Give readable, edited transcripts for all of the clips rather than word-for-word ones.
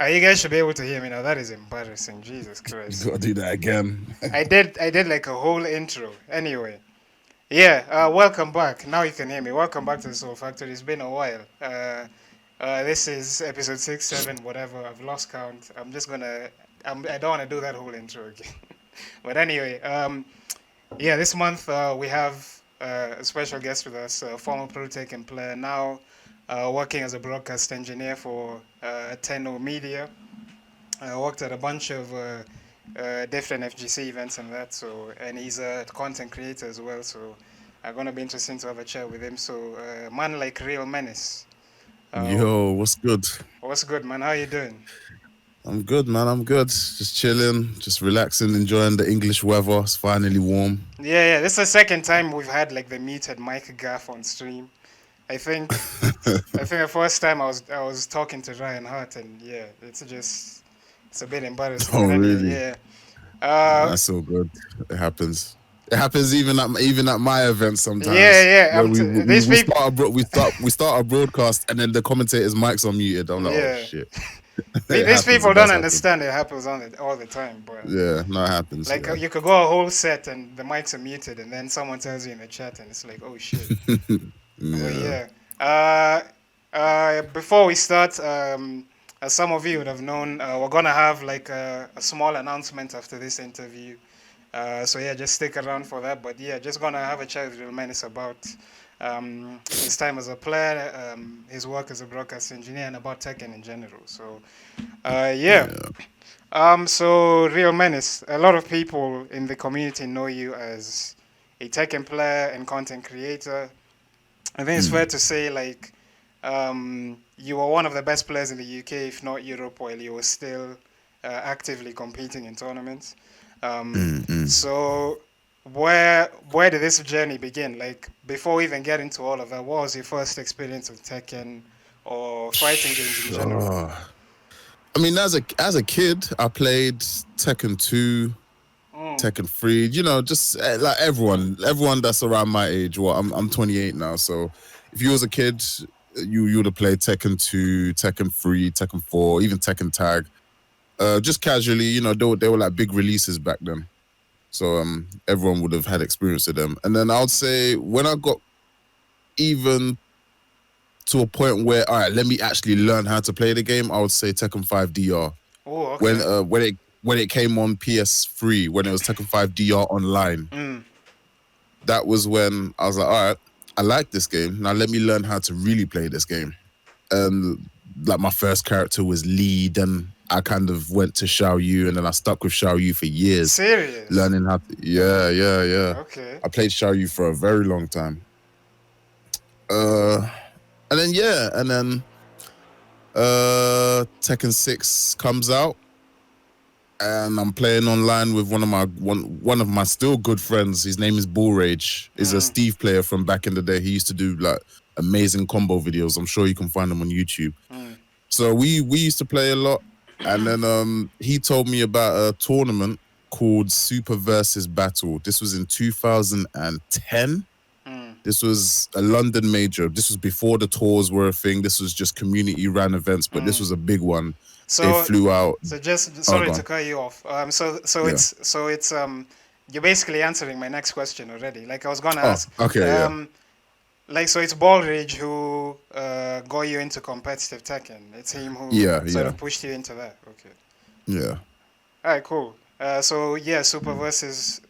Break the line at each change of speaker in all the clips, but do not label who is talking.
You guys should be able to hear me now. That is embarrassing. Jesus
You
Christ.
gotta do that again.
I did like a whole intro. Anyway, yeah. Welcome back. Now you can hear me. Welcome back to the Soul Factory. It's been a while. This is episode 6, 7, whatever. I've lost count. I'm just gonna. I don't want to do that whole intro again. But anyway, yeah. This month we have a special guest with us, former Pro Tekken player, now working as a broadcast engineer for Tenno Media. I worked at a bunch of different FGC events and that. So, and he's a content creator as well. So, I'm gonna be interesting to have a chat with him. So, man like RealMenace. Uh,
Yo, what's good?
what's good, man? How you doing?
I'm good, man. I'm good. Just chilling, just relaxing, enjoying the English weather. It's finally warm.
Yeah. This is the second time we've had like the muted mic gaff on stream. I think I think the first time I was talking to Ryan Hart, and yeah, it's a bit embarrassing.
Oh,
But anyway,
really?
yeah. Uh,
That's so good. It happens. It happens even at my events
yeah,
sometimes,
yeah.
where we
These
we
people.
start our we start our broadcast and then the commentator's mics are muted. I'm like, oh
Yeah.
shit. It
These
happens.
people
It
don't
does happen.
understand it happens all the time, but
Yeah, no, it happens.
like
Yeah.
you could go a whole set and the mics are muted, and then someone tells you in the chat, and it's like, oh shit. But
Yeah.
yeah, uh, before we start, as some of you would have known, we're gonna have like a small announcement after this interview. So yeah, just stick around for that. But yeah, just gonna have a chat with RealMenace about his time as a player, his work as a broadcast engineer, and about Tekken in general. So yeah.
Yeah.
So Real Menace, a lot of people in the community know you as a Tekken player and content creator. I think it's fair
Mm,
to say like you were one of the best players in the UK, if not Europe, while you were still actively competing in tournaments. Um,
mm.
so where did this journey begin? Like before we even get into all of that, what was your first experience with Tekken or fighting games in general?
Oh. I mean, as a kid, I played Tekken 2,
Mm,
Tekken 3. Just like everyone that's around my age. Well, I'm 28 now, so if you was a kid, you would have played Tekken 2, Tekken 3, Tekken 4, even Tekken Tag. Just casually, they were like big releases back then. So everyone would have had experience with them. And then I would say when I got even to a point where, all right, let me actually learn how to play the game, I would say Tekken 5 DR.
oh,
When
okay.
when it came on PS3, when it was Tekken 5 DR online,
Mm.
that was when I was like, all right, I like this game. Now let me learn how to really play this game. And like my first character was Lee, then I kind of went to Xiao Yu, and then I stuck with Xiao Yu for years,
Serious?
learning how to. Yeah, yeah, yeah.
Okay.
I played Xiao Yu for a very long time. Uh, and then Tekken 6 comes out, and I'm playing online with one of my still good friends. His name is Bull Rage. Is a
Mm.
Steve player from back in the day. He used to do like amazing combo videos. I'm sure you can find them on YouTube.
Mm.
So we used to play a lot, and then he told me about a tournament called Super Versus Battle. This was in 2010.
Mm.
This was a London major. This was before the tours were a thing. This was just community ran events, but this
Mm.
was a big one. They
So,
flew out.
so just
Oh,
sorry to
gone.
cut you off. So
Yeah.
it's you're basically answering my next question already. Like I was gonna
Oh,
ask,
okay. Yeah.
um, like so it's Baldridge who got you into competitive Tekken. It's him who
Yeah.
sort
Yeah.
of pushed you into that. Okay.
Yeah.
All right. Cool. So yeah, Super
Yeah.
versus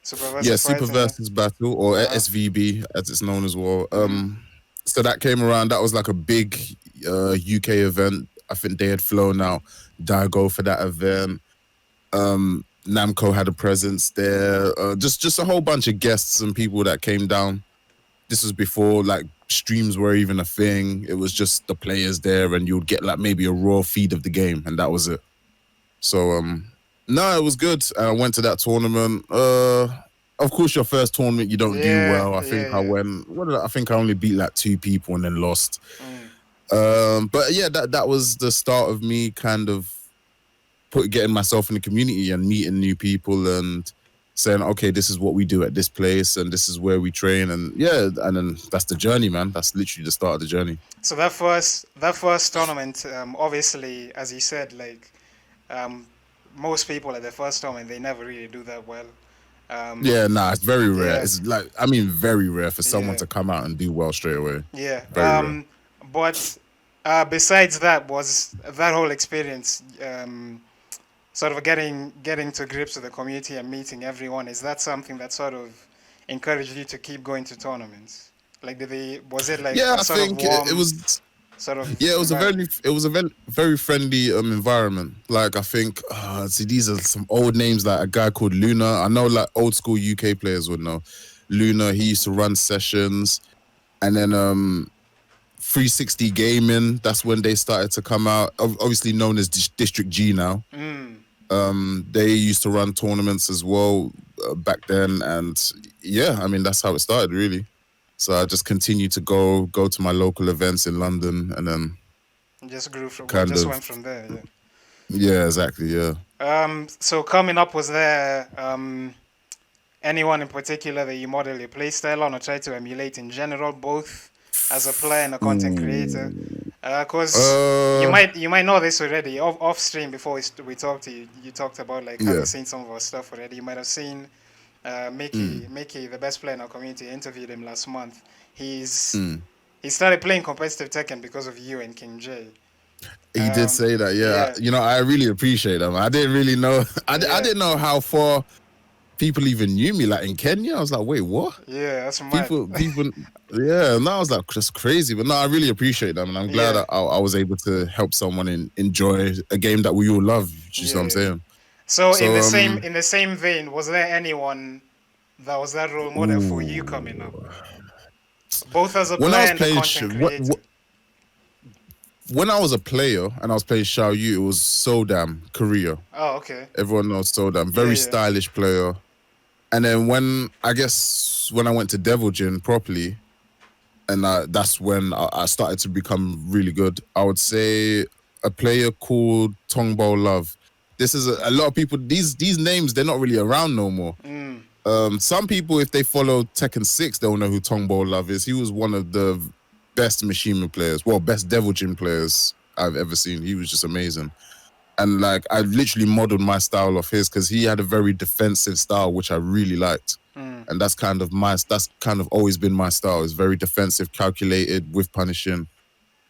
Super
fighting. Yeah.
Versus Battle, or
Uh huh.
SVB as it's known as well.
Mhm.
So that came around. That was like a big UK event. I think they had flown out Dago for that event. Namco had a presence there. Just a whole bunch of guests and people that came down. This was before like streams were even a thing. It was just the players there, and you'd get like maybe a raw feed of the game, and that was it. So no, it was good. I went to that tournament. Of course, your first tournament you don't do
Yeah.
well. I
Yeah.
think I
Yeah.
went. I think I only beat like 2 people and then lost.
Mm.
But yeah, that was the start of me kind of getting myself in the community and meeting new people. And saying, okay, this is what we do at this place and this is where we train. And yeah, and then that's the journey, man. That's literally the start of the journey.
So that first tournament, obviously, as you said, like um, most people at the first tournament, they never really do that well. Um,
Yeah, nah, it's very rare.
yeah,
It's like, I mean, very rare for someone
yeah,
to come out and do well straight away.
yeah.
Very rare.
But besides that, was that whole experience sort of getting to grips with the community and meeting everyone? Is that something that sort of encouraged you to keep going to tournaments? Like, was it like
Yeah,
a
I
sort of
think it
warm
was.
sort of
Yeah,
environment?
it was a very friendly environment. Like I think, see, these are some old names. Like a guy called Luna. I know, like old school UK players would know. Luna. He used to run sessions, and then 360 Gaming. That's when they started to come out. Obviously known as District G now.
Mm.
They used to run tournaments as well back then, and yeah, I mean that's how it started really. So I just continued to go to my local events in London, and then
Just grew from, well,
kind
just
of
went from there. Yeah.
yeah, exactly, yeah.
So coming up, was there anyone in particular that you model your playstyle on or try to emulate in general, both as a player and a content creator?
Ooh.
Because
Uh,
you might know this already. Off stream before we talked to you, you talked about like having
yeah.
seen some of our stuff already. You might have seen
Mm,
Mickey, the best player in our community. Interviewed him last month.
mm.
He started playing competitive Tekken because of you and King J.
He did say that, yeah.
Yeah,
You know, I really appreciate that, man. I didn't really know. I
yeah,
didn't know how far people even knew me. Like in Kenya, I was like, wait, what?
yeah. That's mad.
People, yeah. And I was like, that's crazy. But no, I really appreciate that, and I'm glad
Yeah,
that I was able to help someone enjoy a game that we all love. You see what I'm
yeah.
saying?
So
So,
in the same vein, was there anyone that was that role model for you coming up,
ooh.
both as a
When I
player
was
and a
playing,
content creator?
when I was a player and I was playing Xiao Yu, it was Sodam, Korea.
Oh, okay.
Everyone knows Sodam,
Yeah,
very
yeah.
stylish player. And then when I went to Devil Jin properly, and that's when I started to become really good. I would say a player called Tongbo Love. This is a lot of people. These names they're not really around no more.
Mm,
Some people, if they follow Tekken 6, they'll know who Tongbo Love is. He was one of the best Machine players, well, best Devil Jin players I've ever seen. He was just amazing. And like I literally modeled my style off his because he had a very defensive style, which I really liked.
mm.
And that's kind of always been my style. It's very defensive, calculated with punishing.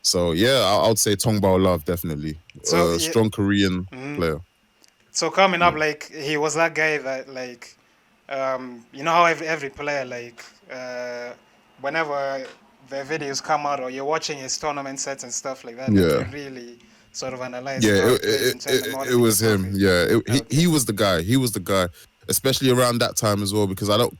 So yeah, I would say Tongbao Love definitely.
So yeah.
Strong Korean
Mm.
player.
So coming up,
Yeah.
like he was that guy that like, you know how every player like, whenever the videos come out or you're watching his tournament sets and stuff like you
Yeah.
really sort of analyze
Yeah,
how he plays and try to
it
model it
was
yourself.
him. Yeah, he
Okay.
was the guy. He was the guy, especially around that time as well. Because I don't.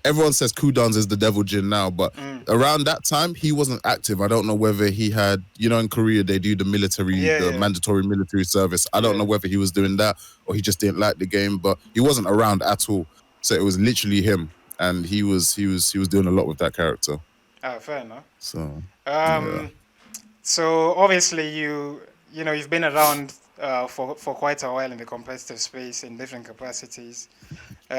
Everyone says Kudans is the Devil Jin now, but
Mm.
around that time he wasn't active. I don't know whether he had. You know, in Korea they do
Yeah,
the
yeah,
mandatory military service. I don't
yeah.
know whether he was doing that or he just didn't like the game, but he wasn't around at all. So it was literally him, and he was doing a lot with that character.
Ah, fair enough.
So yeah,
Um, so obviously you know you've been around for quite a while in the competitive space in different capacities.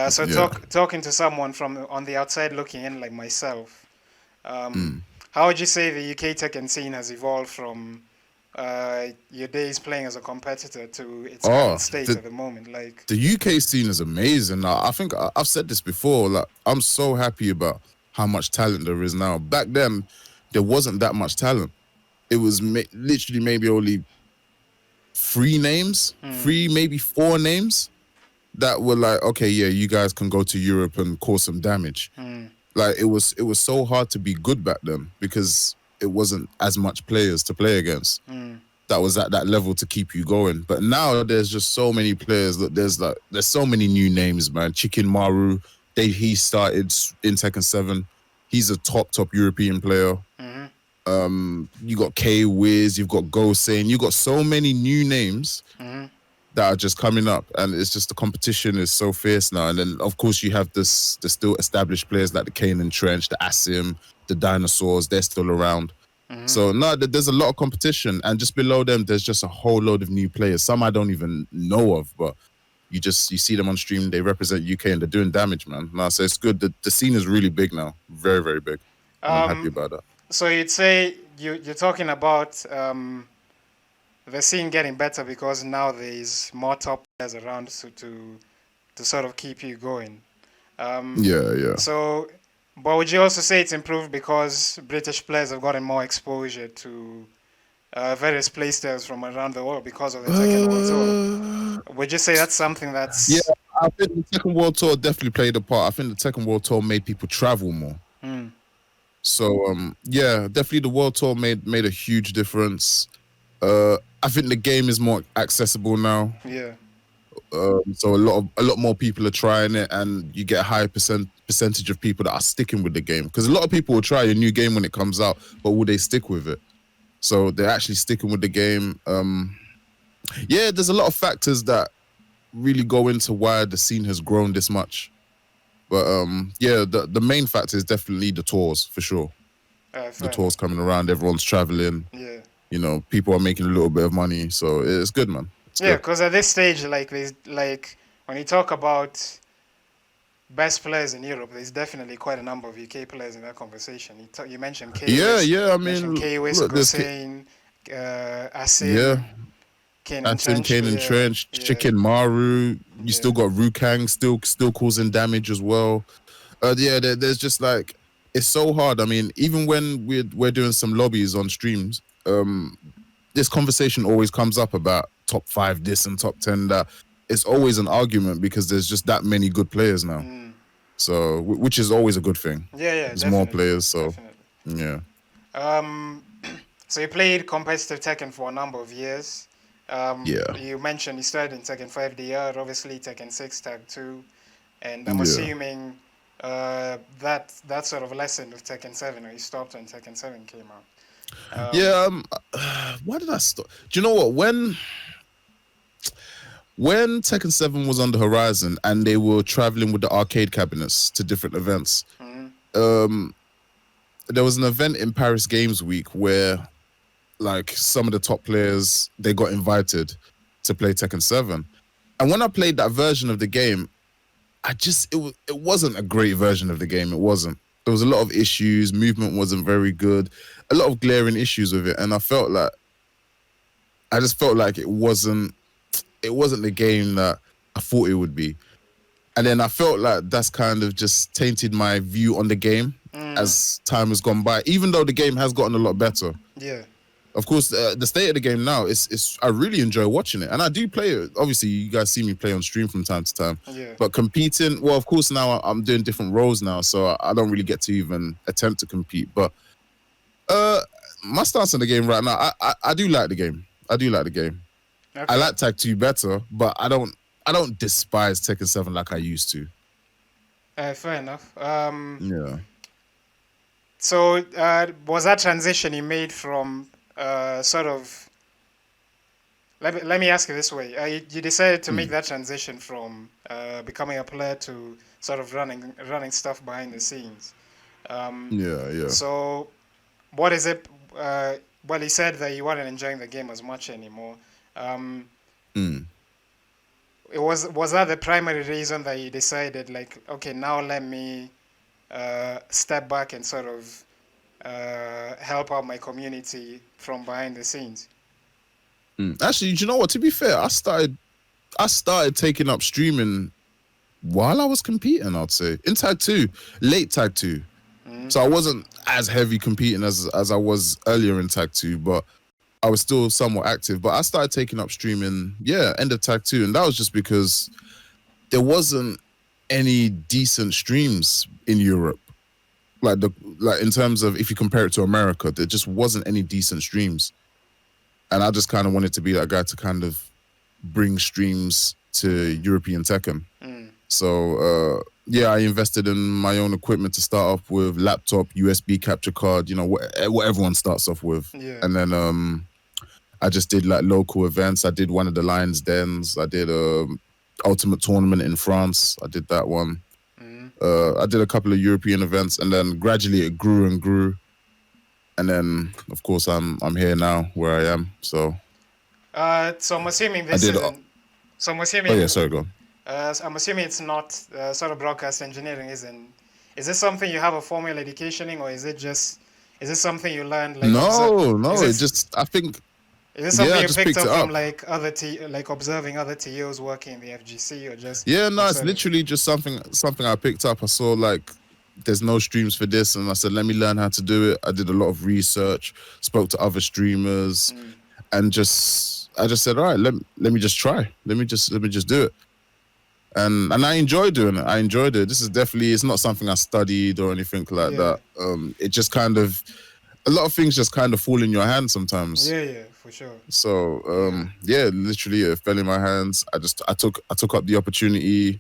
So
yeah.
talking to someone from on the outside looking in like myself, um,
Mm.
how would you say the UK Tekken scene has evolved from your days playing as a competitor to its current
Oh,
state at the moment? Like,
the UK scene is amazing. I think I've said this before. Like, I'm so happy about how much talent there is now. Back then, there wasn't that much talent. It was literally maybe only
mm,
three, maybe four names that were like, okay, yeah, you guys can go to Europe and cause some damage.
mm,
Like, it was so hard to be good back then because it wasn't as much players to play against
mm,
that was at that level to keep you going. But now there's just so many players that there's so many new names, man. Chicken Maru, he started in Tekken 7. He's a top European player.
mm-hmm,
You got K Wiz, you've got Gosen, you got so many new names
mm-hmm,
that are just coming up, and it's just the competition is so fierce now. And then of course you have the still established players like the Kane and Trench, the Asim, the Dinosaurs. They're still around.
mm-hmm.
So no, there's a lot of competition, and just below them, there's just a whole load of new players. Some I don't even know of, but you see them on stream. They represent UK and they're doing damage, man. Nah, so it's good. The scene is really big now, very very big, and I'm happy
Um,
about that.
so you'd say you're talking about the scene getting better because now there's more top players around to sort of keep you going. Um,
Yeah, yeah.
so, but would you also say it's improved because British players have gotten more exposure to various playstyles from around the world because of the Tekken World Tour?
Uh,
Would you say that's something
yeah,
that's
I think the Second World Tour definitely played a part. I think the Second World Tour made people travel more.
mm,
So yeah, definitely the World Tour made a huge difference. I think the game is more accessible now.
yeah,
So a lot more people are trying it, and you get a high percentage of people that are sticking with the game. Because a lot of people will try a new game when it comes out, but will they stick with it? So they're actually sticking with the game. Yeah, there's a lot of factors that really go into why the scene has grown this much. But yeah, the main factor is definitely the tours for sure. The
fair
tours
enough.
coming around, everyone's traveling.
Yeah,
You know, people are making a little bit of money, so it's good, man. It's
yeah,
good.
because at this stage, like there's like when you talk about best players in Europe, there's definitely quite a number of UK players in that conversation. You mentioned
Yeah,
K-Wiz,
yeah. I
mentioned
mean,
K-Wiz,
look,
Gosain,
yeah,
Asim, Kane and
Asim,
Trench.
Kane and
Yeah,
Trench,
yeah,
Chicken Maru. You
yeah.
still got Rukang, still causing damage as well. Yeah, there's just like it's so hard. I mean, even when we're doing some lobbies on streams, this conversation always comes up about top 5 this and top 10 that. It's always an argument because there's just that many good players now.
Mm.
So which is always a good thing.
Yeah, yeah,
There's more
definitely,
players, so
definitely.
yeah,
Um, so you played competitive Tekken for a number of years.
yeah,
You mentioned you started in Tekken 5DR, obviously Tekken 6, Tag 2, and I'm
yeah.
assuming that sort of lesson with Tekken 7, or you stopped when Tekken 7 came out.
Yeah, why did I stop? Do you know what? When Tekken 7 was on the horizon and they were traveling with the arcade cabinets to different events,
Mhm.
um, there was an event in Paris Games Week where like some of the top players they got invited to play Tekken 7. And when I played that version of the game, it wasn't a great version of the game. It wasn't. There was a lot of issues, movement wasn't very good, a lot of glaring issues with it, and I just felt like it wasn't the game that I thought it would be. And then I felt like that's kind of just tainted my view on the game
Mm,
as time has gone by, even though the game has gotten a lot better.
yeah.
Of course, the state of the game now is I really enjoy watching it, and I do play it. Obviously, you guys see me play on stream from time to time,
Yeah.
but competing, well, of course, now I'm doing different roles now, so I don't really get to even attempt to compete. But uh, my stance on the game right now, I do like the game. I do like the game. I
Okay.
like Tag 2 better, but I don't despise Tekken 7 like I used to.
Fair enough.
Yeah.
So was that transition you made from sort of let me ask you this way. You decided to make
Mm.
that transition from becoming a player to sort of running stuff behind the scenes. Um,
Yeah, yeah.
so what is it? Well, you said that you weren't enjoying the game as much anymore. Um,
Mm.
was that the primary reason that you decided, like, okay, now let me step back and sort of help out my community from behind the scenes?
Mm. Actually, do you know what? To be fair, I started taking up streaming while I was competing, I'd say. In Tag 2, late Tag 2.
Mm,
So I wasn't as heavy competing as I was earlier in Tag 2, but I was still somewhat active. But I started taking up streaming, yeah, end of Tag 2. And that was just because there wasn't any decent streams in Europe. Like in terms of if you compare it to America, there just wasn't any decent streams. And I just kind of wanted to be that guy to kind of bring streams to European Tekken.
mm,
So yeah, I invested in my own equipment to start off with, laptop, USB capture card, you know, what everyone starts off with.
yeah.
And then I just did like local events. I did one of the Lions Dens. I did Ultimate Tournament in France. I did that one.
Mm.
I did a couple of European events, and then gradually it grew and grew. And then, of course, I'm here now where I am. So
So I'm assuming
I
this
did.
isn't. So
Oh yeah, sorry, go on.
I'm assuming it's not sort of broadcast engineering, isn't? Is this something you have a formal education in, or is this something you learned like observe? Is
No, it
it
just I think
is this
yeah,
something
I
you
just
picked
picked
up
it
from
up.
like like observing other TOs working in the FGC, or just
Yeah, no,
like
it's
sort of?
literally just something I picked up. I saw like there's no streams for this, and I said, let me learn how to do it. I did a lot of research, spoke to other streamers,
Mm,
and just I just said, all right, let me just try. Let me just do it. And I enjoy doing it. I enjoyed it. This is definitely it's not something I studied or anything like
yeah,
that. It just kind of a lot of things just kind of fall in your hands sometimes.
yeah, for sure.
So
Yeah,
yeah, literally it fell in my hands. I took up the opportunity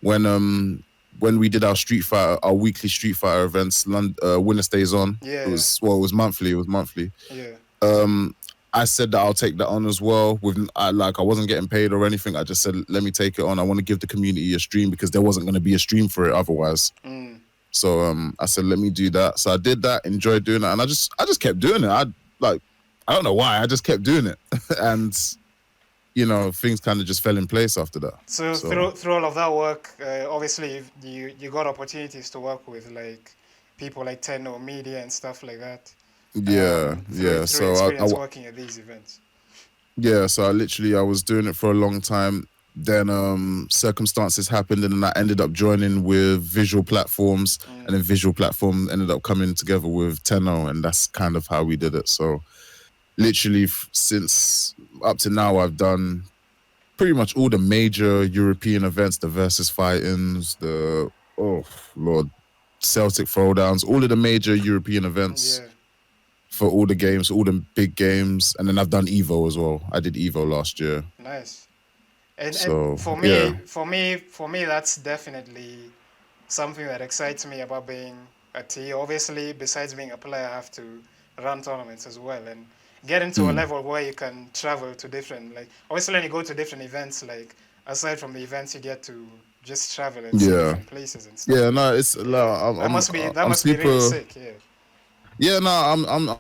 when we did our Street Fighter, our weekly Street Fighter events, Winner Stays On.
yeah,
It was monthly. It was monthly.
yeah.
Um, I said that I'll take that on as well. I wasn't getting paid or anything. I just said let me take it on. I want to give the community a stream because there wasn't going to be a stream for it otherwise.
Mm.
So I said let me do that. So I did that, enjoyed doing it, and I just kept doing it. I don't know why. I just kept doing it, and things kind of just fell in place after that.
So
So
through all of that work, obviously you got opportunities to work with like people like Tenno Media and stuff like that.
yeah, yeah.
Through experience working at these events.
Yeah, so I was doing it for a long time. Then circumstances happened, and then I ended up joining with Visual Platforms,
Mm.
and then Visual Platform ended up coming together with Tenno, and that's kind of how we did it. So literally since up to now, I've done pretty much all the major European events, the versus fightings, the oh lord, Celtic throwdowns, all of the major European events
Yeah,
for all the games, all the big games, and then I've done Evo as well. I did Evo last year.
nice. And
So
for
yeah,
me, that's definitely something that excites me about being a T. Obviously, besides being a player, I have to run tournaments as well and get into a
mm,
level where you can travel to different, like, obviously when you go to different events, like, aside from the events, you get to just travel and see
yeah,
different places and stuff
yeah.
like that.
No, it's like
Yeah, that
I'm
must be really
super.
sick. Yeah.
Yeah, no,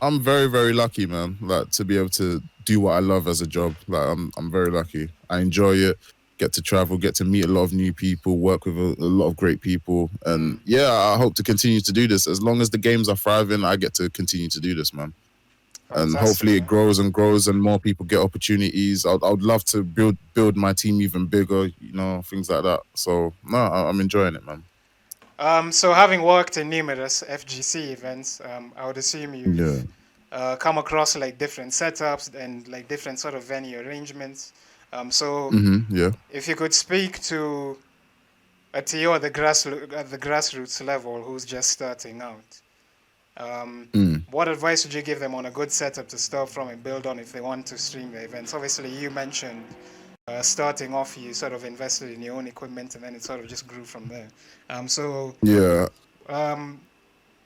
I'm very very lucky, man. Like to be able to do what I love as a job. Like I'm very lucky. I enjoy it. Get to travel, get to meet a lot of new people, work with a lot of great people, and
Mm,
yeah, I hope to continue to do this as long as the games are thriving. I get to continue to do this, man. And
fantastic,
hopefully it
man.
grows and grows and more people get opportunities. I'd love to build my team even bigger, things like that. So no, I'm enjoying it, man.
So having worked in numerous FGC events, I would assume
Yeah.
you've come across like different setups and like different sort of venue arrangements. So
Yeah.
if you could speak to a TO at the grassroots level who's just starting out,
Mm.
what advice would you give them on a good setup to start from and build on if they want to stream the events? Obviously, you mentioned starting off, you sort of invested in your own equipment and then it sort of just grew from there. So
Yeah.
um,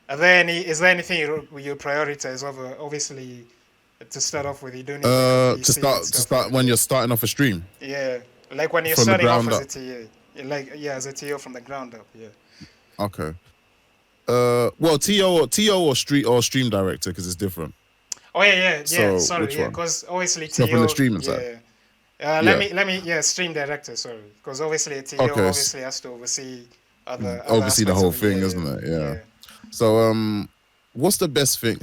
is there anything you prioritize over? Obviously, to start off with, you don't need like a
To
PC and
start
stuff like
when
that.
you're starting off a stream
Yeah, like when you're
from the
starting off
ground
as a
up.
TA, like yeah, as a TO from the ground up. Yeah.
Okay. Well, TO or stream director because it's different.
Oh yeah.
So
Sorry,
which
yeah,
one?
because obviously
So from the
TO,
streaming side.
yeah.
Yeah.
Yeah, stream director. Sorry, because obviously a TO
Okay.
obviously has to oversee other
Oversee the
aspects
whole
of it.
thing, isn't it? Yeah.
Yeah.
So what's the best thing?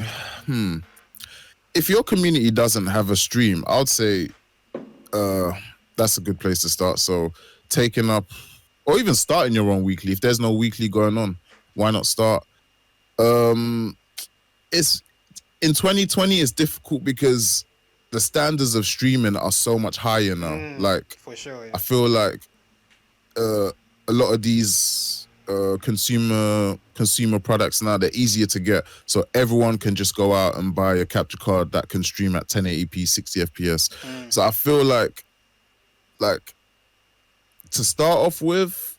Hmm. If your community doesn't have a stream, I'd say uh that's a good place to start. So taking up or even starting your own weekly. If there's no weekly going on, why not start? Um it's in 2020 it's difficult because the standards of streaming are so much higher now. Like
For sure.
I
Yeah.
feel like uh a lot of these consumer products now they're easier to get, so everyone can just go out and buy a capture card that can stream at 1080p 60 fps.
Mm,
So I feel like to start off with,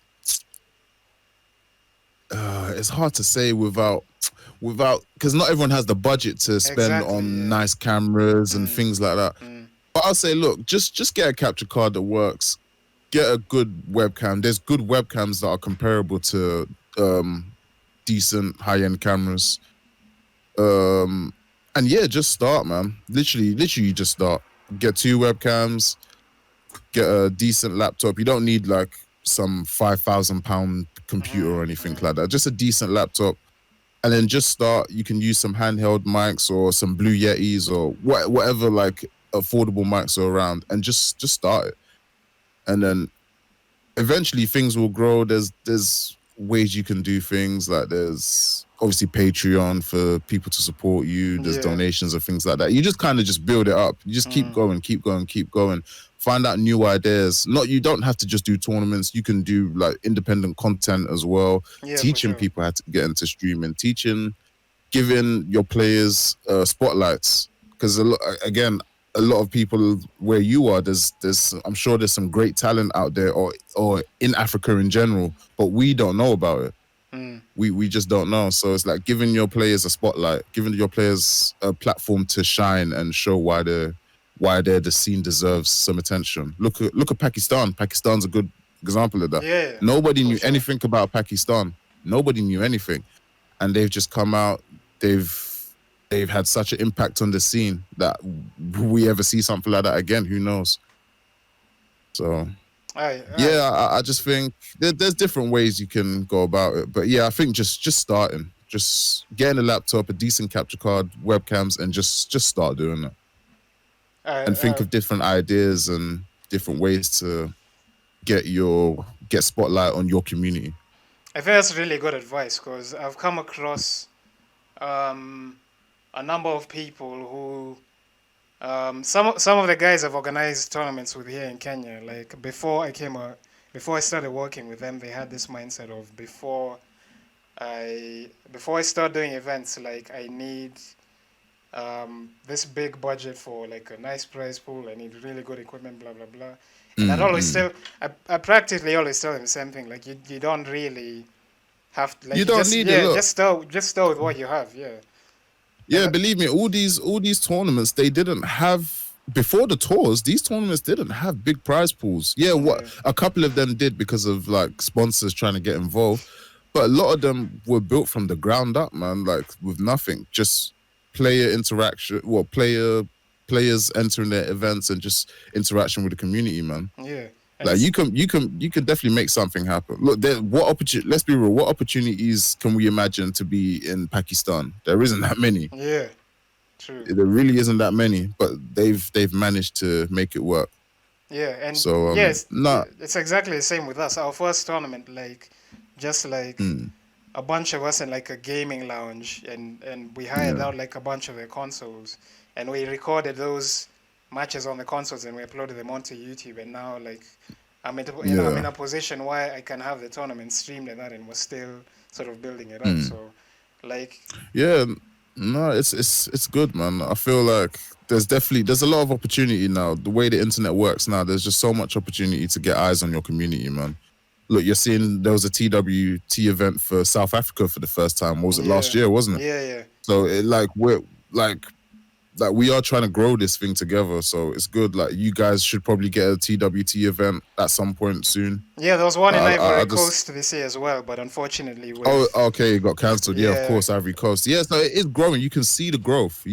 it's hard to say without because not everyone has the budget to spend
exactly.
on
Yeah.
nice cameras and
Mm,
things like that.
mm,
But I'll say, look, just get a capture card that works. Get a good webcam. There's good webcams that are comparable to decent high-end cameras. And yeah, just start, man. Literally, just start. Get two webcams. get a decent laptop. You don't need like some £5,000 computer or anything like that. Just a decent laptop. And then just start. You can use some handheld mics or some Blue Yetis or whatever like affordable mics are around, and just start it. And then eventually things will grow. There's ways you can do things, like there's obviously Patreon for people to support you. There's donations and things like that. You just kind of just build it up. You just keep going. Find out new ideas. You don't have to just do tournaments. You can do like independent content as well. Teaching people how to get into streaming. Giving your players spotlights. Because a lot of people where you are, there's I'm sure there's some great talent out there or in Africa in general, but we don't know about it. We just don't know. So it's like giving your players a spotlight, giving your players a platform to shine and show why the scene deserves some attention. Look at Pakistan. Pakistan's a good example of that.
Yeah,
nobody knew anything about Pakistan. Nobody knew anything, and they've just come out. They've had such an impact on the scene that will we ever see something like that again? Who knows? So, I just think there's different ways you can go about it. But yeah, I think just starting, just getting a laptop, a decent capture card, webcams, and just start doing it. And think of different ideas and different ways to get spotlight on your community.
I think that's really good advice, because I've come across a number of people who some of the guys I've organized tournaments with here in Kenya. Like before I started working with them, they had this mindset of before I start doing events, like I need this big budget for like a nice prize pool. I need really good equipment, blah blah blah. And I'd always I practically always tell them the same thing. Like you don't really have to, like,
you don't need it. Look.
Just start with what you have.
Yeah, believe me, all these tournaments, they didn't have, before the tours, these tournaments didn't have big prize pools. A couple of them did because of like sponsors trying to get involved, but a lot of them were built from the ground up, man, like with nothing, just player interaction, players entering their events and just interaction with the community, man.
Yeah.
Like you can definitely make something happen. Look, let's be real. What opportunities can we imagine to be in Pakistan? There isn't that many.
Yeah, true.
There really isn't that many, but they've managed to make it work.
Yeah, and
so
yes, it's exactly the same with us. Our first tournament, like, just like a bunch of us in like a gaming lounge, and we hired out like a bunch of their consoles, and we recorded those matches on the consoles and we uploaded them onto YouTube. And now, like, I'm in a position where I can have the tournament streamed and that, and we're still sort of building it up. So, like,
it's good, man. I feel like there's a lot of opportunity now. The way the internet works now, there's just so much opportunity to get eyes on your community, man. Look, you're seeing there was a TWT event for South Africa for the first time. What was it, last year, wasn't it?
Yeah.
So we are trying to grow this thing together, so it's good. Like, you guys should probably get a TWT event at some point soon.
Yeah, there was one in Ivory Coast this year as well, but unfortunately...
okay, it got cancelled. Yeah, of course, Ivory Coast. Yeah, so it is growing. You can see the growth.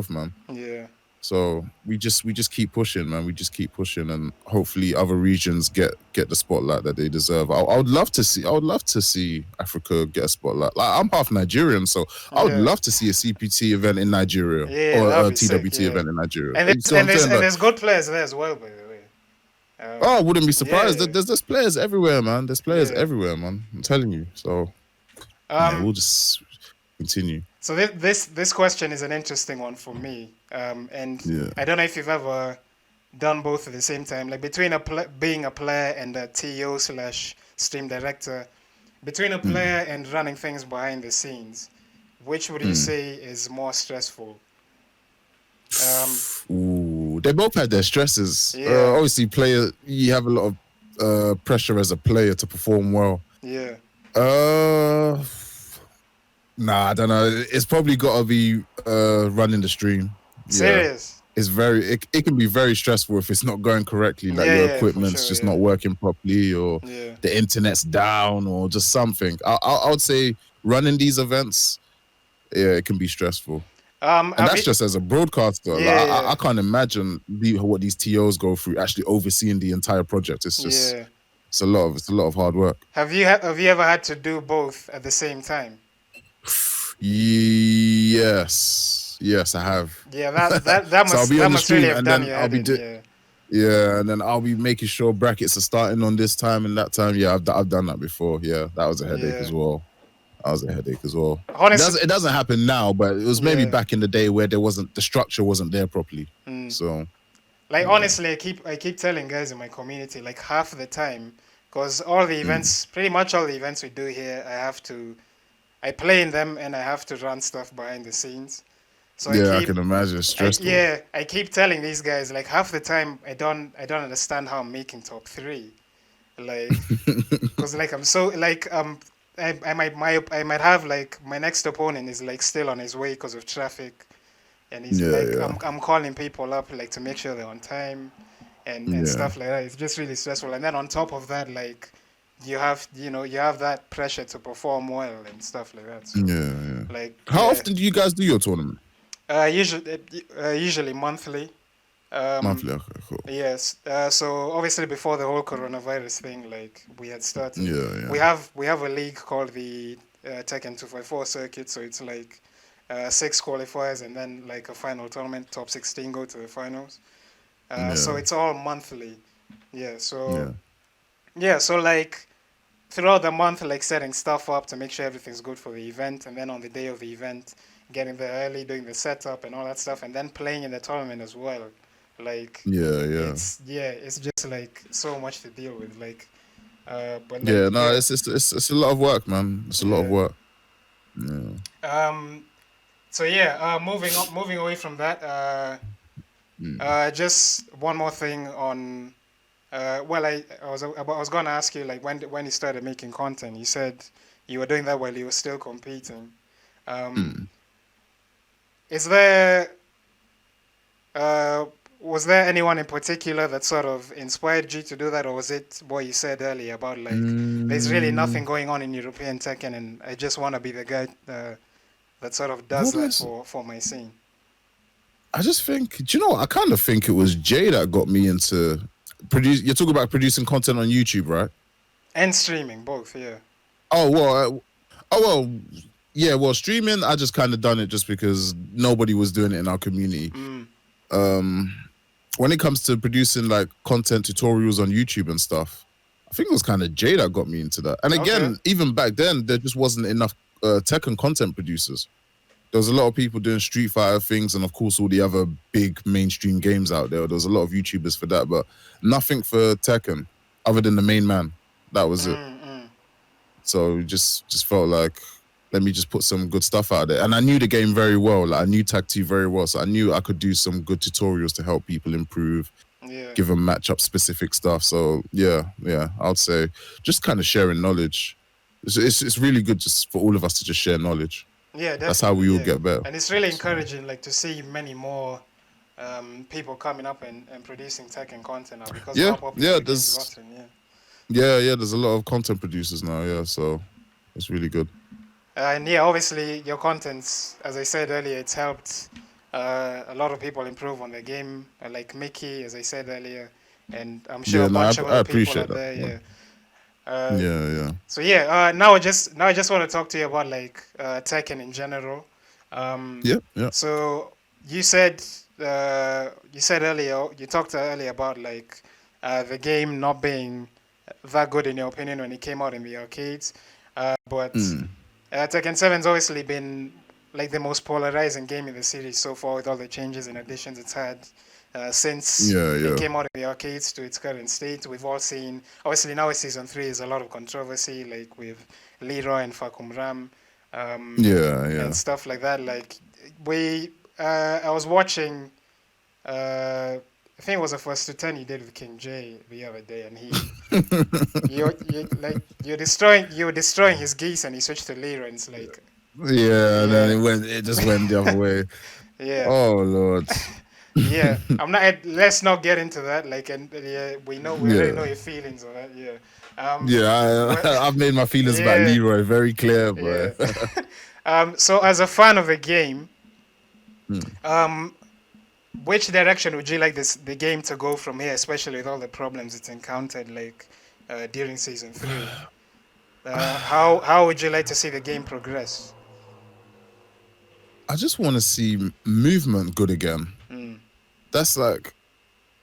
Man.
Yeah.
So we just keep pushing, man. We just keep pushing, and hopefully other regions get the spotlight that they deserve. I would love to see Africa get a spotlight. Like, I'm half Nigerian, so I would love to see a CPT event in Nigeria or a TWT event in Nigeria.
And there's good players there as well, by the way.
I wouldn't be surprised. There's players everywhere, man. There's players everywhere, man. I'm telling you. So we'll just continue.
So this question is an interesting one for me, and I don't know if you've ever done both at the same time, like between being a player and a TO/stream director, between a player and running things behind the scenes, which would you say is more stressful?
They both had their stresses. Obviously, you have a lot of pressure as a player to perform well.
Yeah.
Nah, I don't know. It's probably got to be running the stream.
Serious?
It's it can be very stressful if it's not going correctly. Like your equipment's just not working properly, or the internet's down, or just something. I would say running these events, it can be stressful. And that's just as a broadcaster.
Yeah,
Like, I can't imagine what these TOs go through actually overseeing the entire project. It's just it's a lot of hard work.
Have you ever had to do both at the same time?
Yes, I have.
Yeah, that
So I'll
must
be on the
must really
stream
have
and
done
then
your
I'll
head
be
in.
and then I'll be making sure brackets are starting on this time and that time. Yeah, I've done that before. Yeah, that was a headache as well.
Honestly,
It doesn't happen now, but it was maybe back in the day where the structure wasn't there properly. So,
like honestly, I keep telling guys in my community, like half the time, because all the events, pretty much all the events we do here, I play in them and I have to run stuff behind the scenes. So
I can imagine it's stressful.
I keep telling these guys, like half the time I don't understand how I'm making top 3, like because like I'm so like I might have like my next opponent is like still on his way because of traffic, and he's I'm calling people up like to make sure they're on time, and stuff like that. It's just really stressful, and then on top of that, like you have that pressure to perform well and stuff like that. So, like
how often do you guys do your tournament?
Usually monthly.
Monthly, okay, cool.
Yes. So obviously before the whole coronavirus thing, like we had started. We have a league called the Tekken 254 circuit. So it's like 6 qualifiers and then like a final tournament. Top 16 go to the finals. So it's all monthly. Yeah. So so like throughout the month, like setting stuff up to make sure everything's good for the event, and then on the day of the event, getting there early, doing the setup and all that stuff, and then playing in the tournament as well. Like it's just like so much to deal with. Like but like,
it's a lot of work, man. It's a lot of work.
So moving away from that, just one more thing on. Well, I was gonna ask you like when you started making content. You said you were doing that while you were still competing. Is there was there anyone in particular that sort of inspired you to do that, or was it what you said earlier about like there's really nothing going on in European Tekken, and I just want to be the guy that sort of does that for my scene?
I just think, do you know what? I kind of think it was Jay that got me into You're talking about producing content on YouTube, right?
And streaming, both, yeah.
Well, streaming, I just kind of done it just because nobody was doing it in our community. When it comes to producing like content tutorials on YouTube and stuff, I think it was kind of Jay that got me into that. And again, even back then, there just wasn't enough Tekken content producers. There was a lot of people doing Street Fighter things, and of course all the other big mainstream games out there. There was a lot of YouTubers for that, but nothing for Tekken other than the main man. That was it. So just felt like, let me just put some good stuff out there. And I knew the game very well. Like I knew Tag 2 very well, so I knew I could do some good tutorials to help people improve, give them matchup specific stuff. So yeah, I'd say just kind of sharing knowledge. It's really good just for all of us to just share knowledge.
Yeah, definitely.
That's how we all get better.
And it's really encouraging, like to see many more people coming up and producing Tekken content now because of how popular the game's gotten.
There's a lot of content producers now. Yeah, so it's really good.
And obviously your contents, as I said earlier, it's helped a lot of people improve on the game. Like Mickey, as I said earlier, and I'm sure a bunch of other people out there. So now I just want to talk to you about like Tekken in general. So you said earlier, you talked earlier about like the game not being that good in your opinion when it came out in the arcades, but Tekken 7's obviously been like the most polarizing game in the series so far with all the changes and additions it's had. Since it came out in the arcades to its current state, we've all seen. Obviously, now season 3 is a lot of controversy, like with Leroy and Fakum Ram, and stuff like that. Like I was watching. I think it was a first to 10 you did with King J the other day, and you're destroying his geese, and he switched to Leroy, and it's like.
Then it just went the other way. Oh Lord.
Let's not get into that. Like, and we already know your feelings on that.
I've made my feelings about Leroy very clear, bro.
So, as a fan of the game, Um, which direction would you like the game to go from here, especially with all the problems it's encountered like during season 3? How would you like to see the game progress?
I just want to see movement good again.
Mm.
That's like,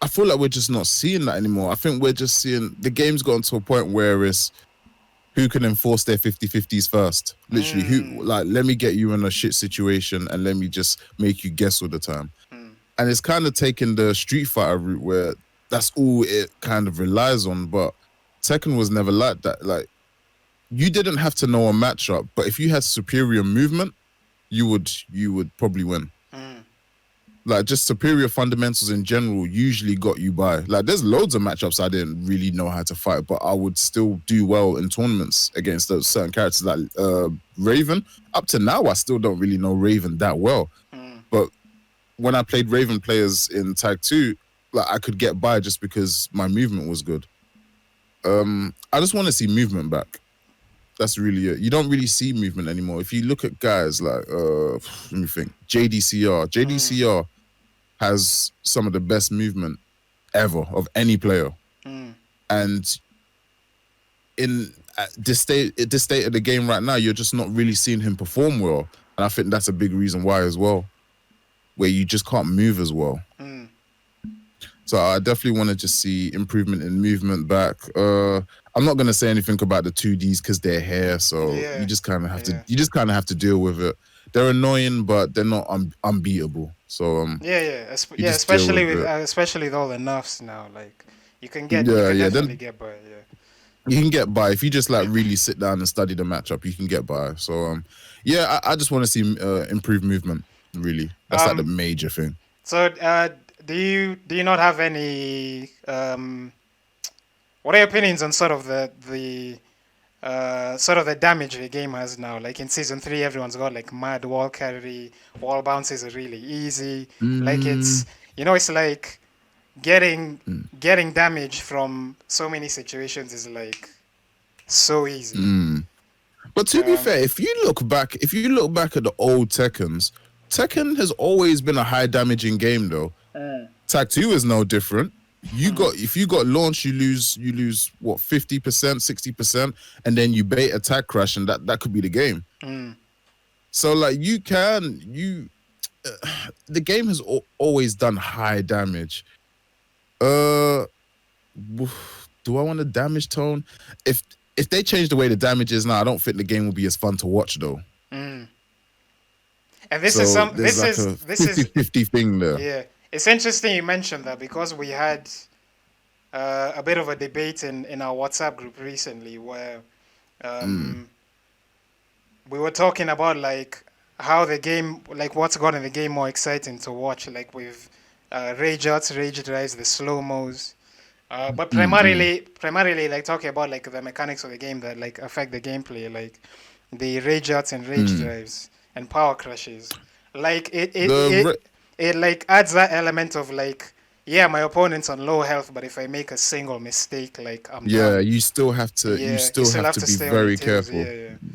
I feel like we're just not seeing that anymore. I think we're just seeing the game's gotten to a point where it's who can enforce their 50-50s first. Literally, who, like, let me get you in a shit situation and let me just make you guess all the time. And it's kind of taken the Street Fighter route where that's all it kind of relies on. But Tekken was never like that. Like, you didn't have to know a matchup, but if you had superior movement, you would probably win. Like, just superior fundamentals in general usually got you by. Like, there's loads of matchups I didn't really know how to fight, but I would still do well in tournaments against those certain characters like Raven. Up to now, I still don't really know Raven that well. But when I played Raven players in Tag 2, like, I could get by just because my movement was good. I just want to see movement back. That's really it. You don't really see movement anymore. If you look at guys like, let me think, JDCR has some of the best movement ever of any player. And in this state of the game right now, you're just not really seeing him perform well. And I think that's a big reason why as well, where you just can't move as well. So I definitely want to just see improvement in movement back. I'm not gonna say anything about the 2Ds because they're here, so you just kind of have to deal with it. They're annoying, but they're not unbeatable. So
especially with all the nerfs now, like you can definitely get by.
You can get by if you just like really sit down and study the matchup. You can get by. So I just want to see improved movement. Really, that's like the major thing.
So do you not have any what are your opinions on sort of the sort of the damage the game has now? Like in season 3, everyone's got like mad wall carry, wall bounces are really easy. Like it's it's like getting damage from so many situations is like so easy.
But to be fair, if you look back at the old Tekken has always been a high damaging game though. Tag 2 is no different. If you got launched, you lose what, 50%, 60%, and then you bait attack crash, and that could be the game. So like the game has always done high damage. Do I want a damage tone? If they change the way the damage is now, I don't think the game will be as fun to watch though.
And this is a
50-50 thing there.
Yeah, it's interesting you mentioned that because we had a bit of a debate in our WhatsApp group recently where we were talking about like how the game, like what's gotten the game more exciting to watch, like with rage outs, rage drives, the slow mos. But primarily like talking about like the mechanics of the game that like affect the gameplay, like the rage outs and rage drives and power crushes. Like it like adds that element of like, yeah, my opponent's on low health, but if I make a single mistake, like I'm done.
You still have to be very careful.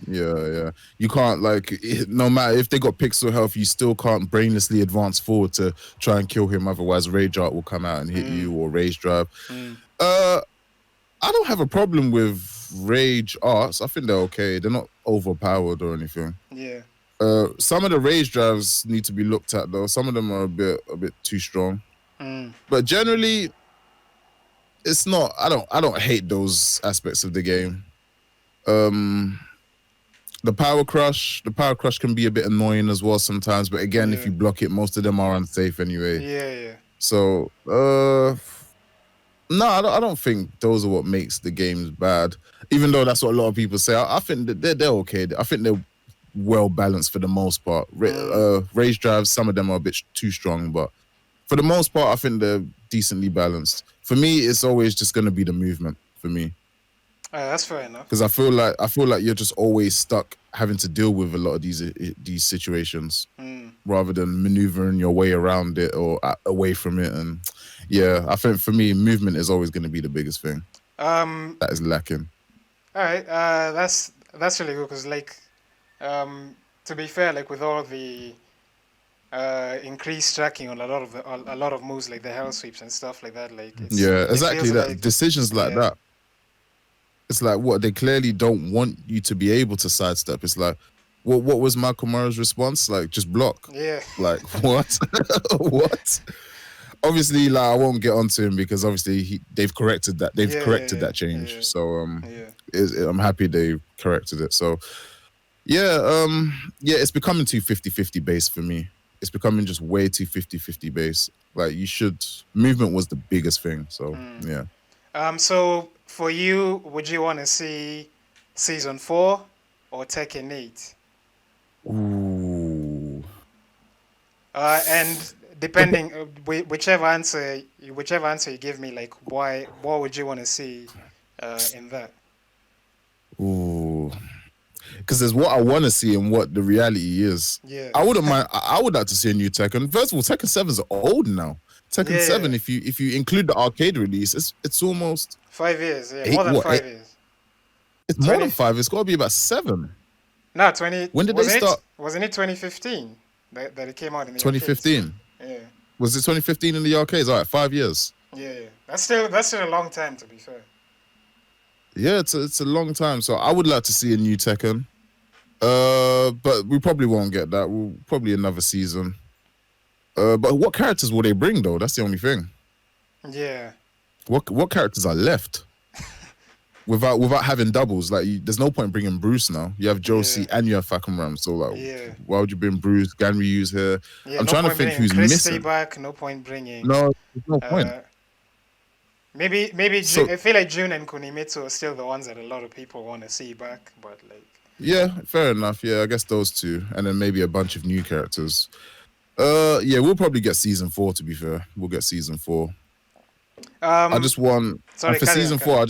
Yeah. You can't like, no matter if they got pixel health, you still can't brainlessly advance forward to try and kill him. Otherwise, rage art will come out and hit you, or rage drive. I don't have a problem with rage arts. I think they're okay. They're not overpowered or anything.
Yeah.
Some of the rage drives need to be looked at though. Some of them are a bit too strong. But generally, it's not. I don't hate those aspects of the game. The power crush can be a bit annoying as well sometimes. But again, if you block it, most of them are unsafe anyway.
Yeah.
So no, I don't think those are what makes the games bad. Even though that's what a lot of people say, I think that they're okay. I think they're well balanced for the most part. Rage drives, some of them are a bit too strong, but for the most part, I think they're decently balanced. For me, it's always just going to be the movement for me.
That's fair enough.
Because I feel like you're just always stuck having to deal with a lot of these situations rather than maneuvering your way around it or away from it. And yeah, I think for me, movement is always going to be the biggest thing that is lacking.
All right, that's really good because like to be fair, like with all the increased tracking on a lot of moves like the hell sweeps and stuff like that. Like
Yeah,
it
exactly.
feels
That
like
decisions like
yeah
that. It's like what they clearly don't want you to be able to sidestep. It's like, what was Michael Murray's response? Like, just block.
yeah
Like what? What? Obviously, like I won't get onto him because obviously they've corrected that. They've
yeah
corrected
yeah
that change.
yeah
So
yeah
I'm happy they corrected it. So yeah, yeah, it's becoming too 50-50 base for me. It's becoming just way too 50-50 base. Like you should movement was the biggest thing. So
mm.
yeah.
So for you, would you want to see season 4 or Tekken 8?
Ooh.
And depending, whichever answer you give me, like why, what would you want to see in that?
Ooh. Because there's what I want to see and what the reality is.
Yeah,
I wouldn't mind. I would like to see a new Tekken. First of all, Tekken 7's old now. Tekken
yeah,
7,
yeah.
if you include the arcade release, it's almost
5 years, yeah, more
eight.
than
What?
5 years.
It's more than
20,
5. It's got to be about 7.
no, 20.
When did they start?
Wasn't it 2015 that it came out in the arcades?
2015.
Yeah,
Was it 2015 in the arcades? All right, 5 years.
yeah, yeah. That's still a long time to be fair.
Yeah, it's a long time. So I would like to see a new Tekken. But we probably won't get that. We'll probably another season. But what characters will they bring though? That's the only thing.
Yeah,
What characters are left without having doubles? Like, there's no point bringing Bruce now. You have Josie
yeah,
and you have Falcon Ram. So like,
yeah,
why would you bring Bruce? Ganryu's here.
yeah.
I'm
No
trying to
point
think
bringing
who's
Christie
missing.
back. No point bringing.
No, there's no point.
Uh, maybe
So
I feel like June and Kunimitsu are still the ones that a lot of people want to see back, but like
yeah, fair enough. Yeah, I guess those two, and then maybe a bunch of new characters. Yeah, we'll probably get season 4. To be fair, we'll get season 4. I
um
just want, and
sorry,
for
carry on,
season
carry
4,
on.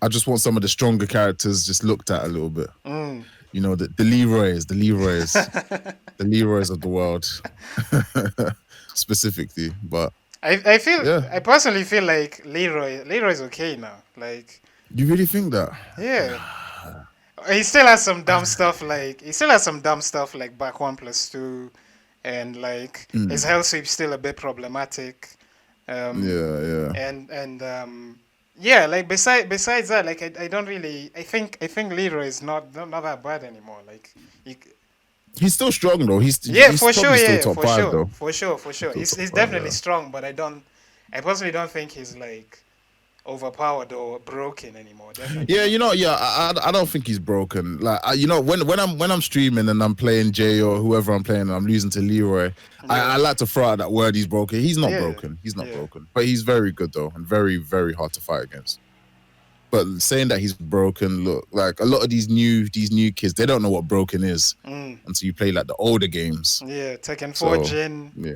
I just want some of the stronger characters just looked at a little bit.
Mm.
You know, the Leroys, the Leroys of the world, specifically. But yeah,
I personally feel like Leroy's okay now. Like
you really think that?
yeah, he still has some dumb stuff like back 1+2, and like his
Mm.
hell sweep's still a bit problematic. Um,
Yeah, yeah.
and yeah, like besides that, like I don't really I think Leroy is not that bad anymore. Like you,
He's still strong though.
yeah,
He's
for sure,
probably still
yeah,
top 5 though.
for sure.
Still top
He's
5,
definitely
yeah.
strong, but I personally don't think he's like overpowered or broken anymore. Definitely
Yeah,
not.
you know, yeah, I don't think he's broken. Like, you know, when I'm streaming and I'm playing Jay or whoever I'm playing and I'm losing to Leroy,
Yeah,
I like to throw out that word. He's broken. He's not
yeah,
broken. He's not
yeah,
broken. But he's very good though, and very very hard to fight against. But saying that he's broken, look, like a lot of these new kids, they don't know what broken is
mm,
until you play like the older games.
yeah. Tekken 4
So
Jin.
yeah.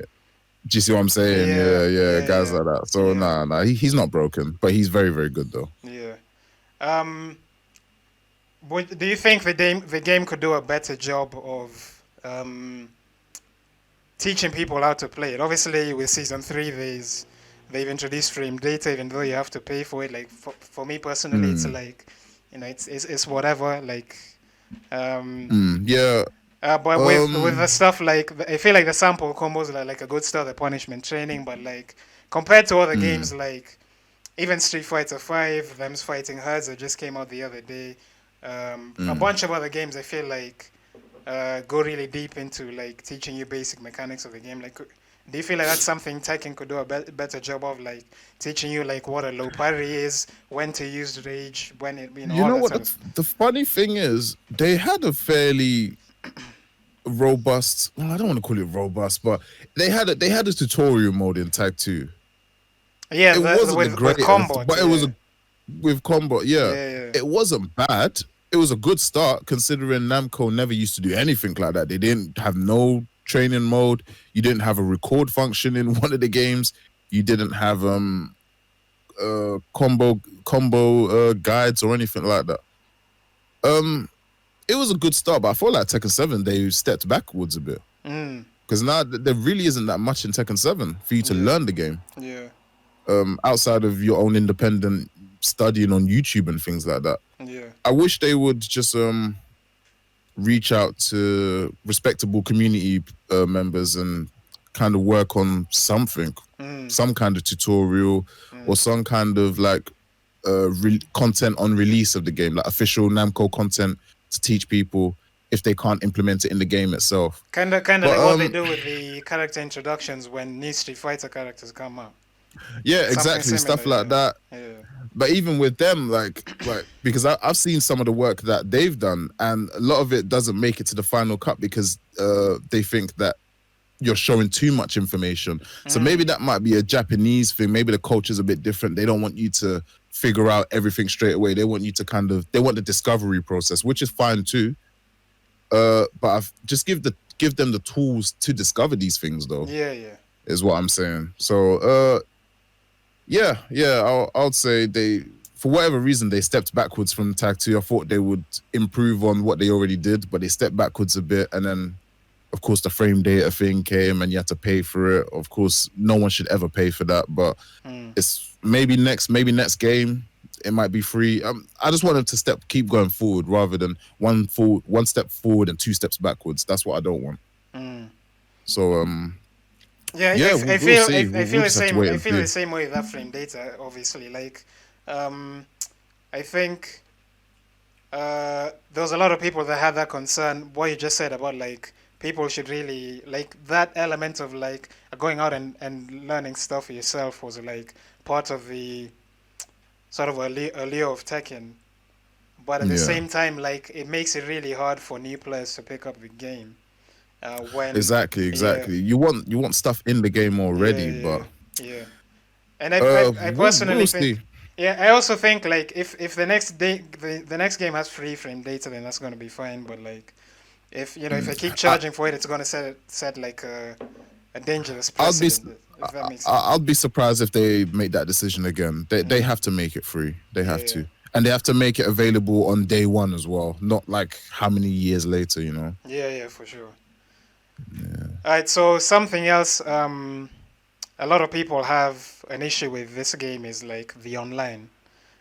Do you see what I'm saying?
Yeah,
Yeah,
yeah,
guys
yeah,
like that. So
yeah,
nah, he's not broken, but he's very, very good though.
yeah. Um, do you think the game could do a better job of teaching people how to play it? Obviously, with season 3, they've introduced stream data, even though you have to pay for it. Like for me personally, it's
Mm,
like it's whatever. Like um,
yeah.
but with the
Um.
stuff like I feel like the sample combos are like a good start at punishment training, but like compared to other
Mm,
games like even Street Fighter 5, them's fighting herds that just came out the other day. A
mm.
bunch of other games I feel like go really deep into like teaching you basic mechanics of the game. Like, do you feel like that's something Tekken could do a better job of, like teaching you like what a low parry is, when to use rage, when it
You
all
know
that
what?
sort of.
The funny thing is, they had a fairly robust. Well, I don't want to call it robust, but they had a tutorial mode in Tag 2.
Yeah,
It wasn't the
with
greatest,
combat.
but it was
Yeah,
a with combat. Yeah,
yeah, yeah,
it wasn't bad. It was a good start considering Namco never used to do anything like that. They didn't have no training mode. You didn't have a record function in one of the games. You didn't have combo guides or anything like that. Um, it was a good start, but I feel like Tekken 7 they stepped backwards a bit
mm,
because now there really isn't that much in Tekken 7 for you to
yeah,
learn the game.
yeah,
Outside of your own independent studying on YouTube and things like that.
yeah,
I wish they would just reach out to respectable community members and kind of work on something,
Mm,
some kind of tutorial or
mm.
some kind of like content on release of the game, like official Namco content to teach people if they can't implement it in the game itself.
Kind of
But
like what they do with the character introductions when new Street Fighter characters come out.
yeah,
Something
exactly,
similar,
stuff like that.
yeah, yeah.
But even with them, like because I've seen some of the work that they've done, and a lot of it doesn't make it to the final cut because they think that you're showing too much information. So maybe
Mm,
that might be a Japanese thing. Maybe the culture's a bit different. They don't want you to figure out everything straight away. They want you to they want the discovery process, which is fine too. But I've just give them the tools to discover these things, though,
yeah, yeah.
is what I'm saying. So yeah, I'll say they, for whatever reason, they stepped backwards from Tag 2. I thought they would improve on what they already did, but they stepped backwards a bit. And then, of course, the frame data thing came and you had to pay for it. Of course, no one should ever pay for that, but
Mm.
it's maybe next game, it might be free. I just want them to keep going forward rather than one step forward and two steps backwards. That's what I don't want.
Mm.
So,
Yeah,
yeah, we'll see.
I feel
We'll
the
just have to
same.
wait
I
and
feel
see.
the same way with that frame data. Obviously, like, um, I think there was a lot of people that had that concern. What you just said about like people should really like that element of like going out and learning stuff for yourself was like part of the sort of allure of Tekken. But at the
Yeah.
same time, like it makes it really hard for new players to pick up the game. When yeah,
Exactly. You want stuff in the game
yeah,
already,
yeah,
but
yeah. And I personally
we'll see.
think, yeah, I also think like if the next day the next game has free frame data, then that's gonna be fine. But like if you know if I keep
I,
charging for it, it's gonna set like a dangerous
I'll be
precedent. If that makes sense.
I'll be surprised if they make that decision again. They
Mm,
have to make it free. They
yeah,
have
yeah,
to, and they have to make it available on day one as well. Not like how many years later, you know.
yeah, yeah, for sure. All right, so something else. A lot of people have an issue with this game is like the online,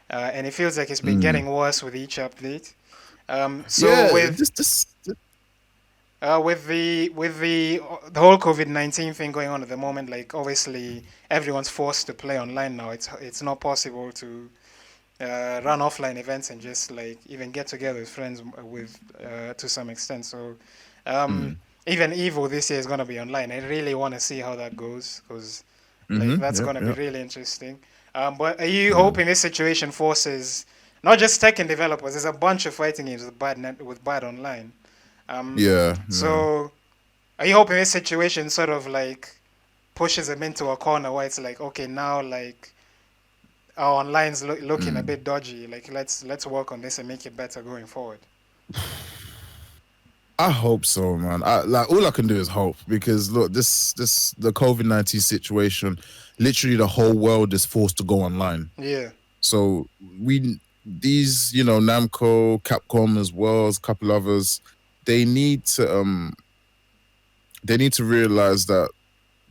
and it feels like it's been
Mm.
getting worse with each update. So
Yeah,
with the whole COVID-19 thing going on at the moment, like obviously everyone's forced to play online now. It's not possible to run offline events and just like even get together with friends with to some extent. So um,
mm,
even Evo this year is gonna be online. I really want to see how that goes because like
mm-hmm,
that's
yeah,
gonna be
yeah,
really interesting. But are you
yeah,
hoping this situation forces not just Tekken developers? There's a bunch of fighting games with with bad online. Um,
yeah, yeah.
so are you hoping this situation sort of like pushes them into a corner where it's like, okay, now like our online's looking a
Mm.
bit dodgy. Like let's work on this and make it better going forward.
I hope so, man. Like all I can do is hope because look, this the COVID-19 situation, literally the whole world is forced to go online.
Yeah.
So we these, Namco, Capcom as well as a couple others, they need to realize that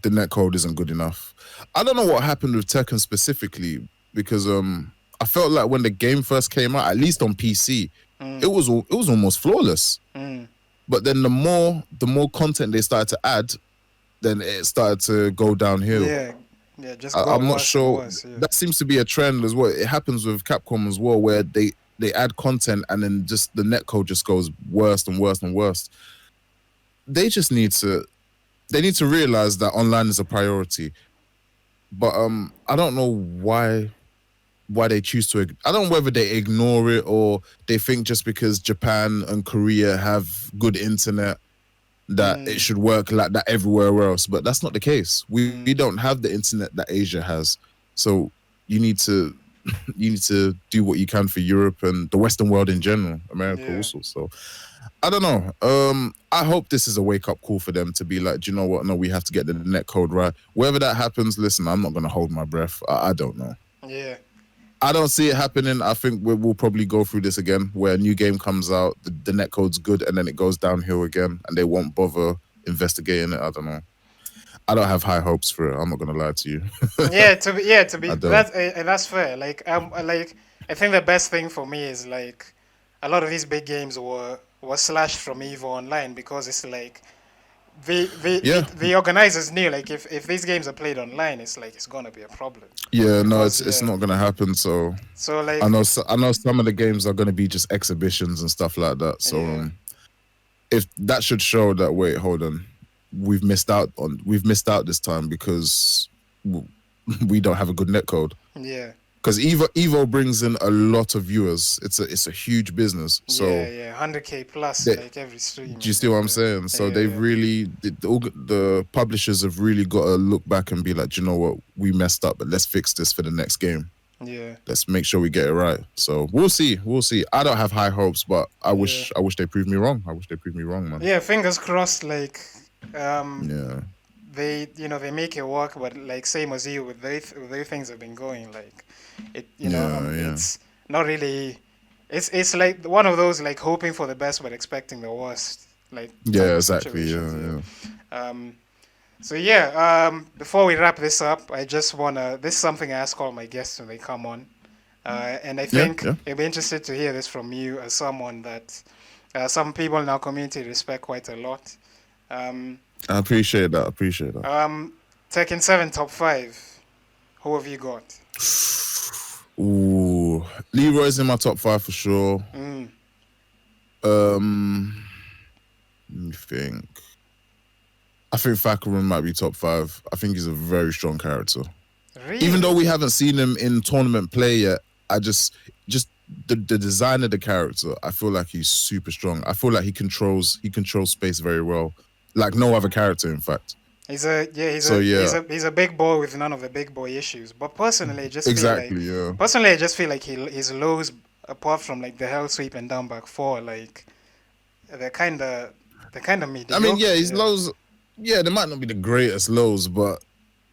the netcode isn't good enough. I don't know what happened with Tekken specifically because I felt like when the game first came out, at least on PC,
Mm,
it was almost flawless.
mm,
But then the more content they started to add, then it started to go downhill.
yeah. Yeah. Just got
I'm not
worse and
sure.
worse. Yeah.
That seems to be a trend as well. It happens with Capcom as well, where they add content and then just the netcode just goes worse and worse and worse. They just need to realize that online is a priority. But I don't know why they choose to. I don't know whether they ignore it or they think just because Japan and Korea have good internet that it
Mm,
should work like that everywhere else. But that's not the case. We
mm,
don't have the internet that Asia has. So you need to do what you can for Europe and the Western world in general, America
yeah.
also. So I don't know. I hope this is a wake up call for them to be like, do you know what? No, we have to get the net code right. Whether that happens, listen, I'm not gonna hold my breath. I don't know.
Yeah.
I don't see it happening. I think we'll probably go through this again, where a new game comes out, the net code's good, and then it goes downhill again, and they won't bother investigating it. I don't know. I don't have high hopes for it. I'm not gonna lie to you.
Yeah. To be
I don't.
that's fair. Like I think the best thing for me is like a lot of these big games was slashed from Evo Online because it's like
Yeah,
the organizers knew like if these games are played online, it's like it's gonna be a problem
yeah, no,
because
it's not gonna happen. So
so
I
like
know, I know some of the games are gonna be just exhibitions and stuff like that. So
yeah
if that should show that, wait, hold on, we've missed out this time because we don't have a good netcode.
yeah
Because Evo brings in a lot of viewers. It's a huge business. So
yeah 100K plus
they,
like every stream
do you
and
see what I'm
every
saying? So
yeah
they've really the publishers have really got to look back and be like, "Do you know what, we messed up, but let's fix this for the next game.
yeah
Let's make sure we get it right." So we'll see. We'll see. I don't have high hopes, but I
yeah
wish they proved me wrong. I wish they proved me wrong, man.
yeah fingers crossed like
Yeah.
they they make it work, but like same as you with the way things have been going, like it
Yeah, yeah.
it's not really it's like one of those like hoping for the best but expecting the worst like type
Yeah,
of
exactly. Yeah,
situations.
yeah.
Yeah. So yeah, before we wrap this up, I just wanna this is something I ask all my guests when they come on, and I
Yeah,
think
yeah.
it'd be interested to hear this from you as someone that some people in our community respect quite a lot. Um,
I appreciate that. I appreciate that.
Tekken 7 top 5. Who have you got?
Ooh, Leroy's in my top 5 for sure.
Mm,
Um, let me think. I think Fakaran might be top 5. I think he's a very strong character. Even though
really?
we haven't seen him in tournament play yet, I just the design of the character, I feel like he's super strong. I feel like he controls space very well, like no other character, in fact.
He's a yeah
So yeah,
he's a big boy with none of the big boy issues. But
exactly, yeah.
personally I just feel like his lows apart from like the hell sweep and down back four like they're kind of
I mean,
mediocre.
yeah, his
Yeah.
lows, yeah, they might not be the greatest lows, but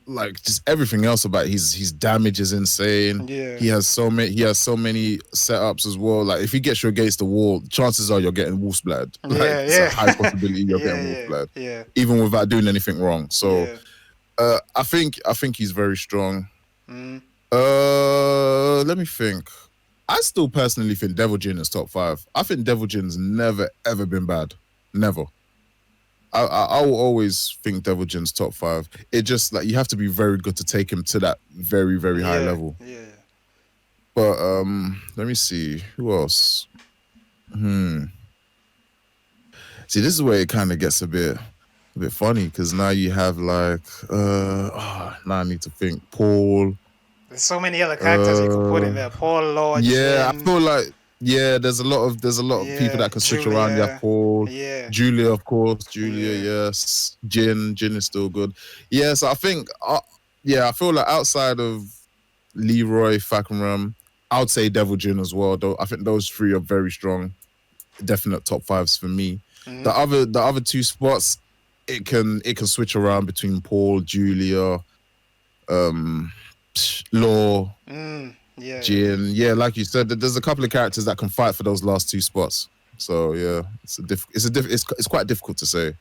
like just everything else about his damage is insane.
Yeah.
He has so many setups as well. Like if he gets you against the wall, chances are you're getting wolf's blood. Like
Yeah.
it's a
Yeah.
high possibility you're getting wolf's
yeah.
blood,
Yeah.
even without doing anything wrong. So
Yeah.
I think he's very strong.
Mm.
Let me think. I still personally think Devil Jin is top 5. I think Devil Jin's never ever been bad. Never. I will always think Devil Jin's top 5. It just like you have to be very good to take him to that very very high
Yeah.
level.
Yeah.
But let me see who else. See, this is where it kind of gets a bit funny because now you have like now I need to think Paul.
There's so many other characters you could put in
Uh,
there. Paul Lord,
yeah, I
Jin,
feel like there's a lot of people
yeah,
that can switch around. You have
Julia,
Paul,
yeah,
Julia, of course, Julia,
yeah,
yes, Jin is still good. Yeah, so I think yeah, I feel like outside of Leroy, Fakram, I would say Devil Jin as well. Though I think those 3 are very strong, definite top 5s for me.
mm-hmm.
The other 2 spots, it can switch around between Paul, Julia, Law,
Yeah, yeah,
Jin. Yeah, like you said, there's a couple of characters that can fight for those last 2 spots. So yeah, it's quite difficult to say,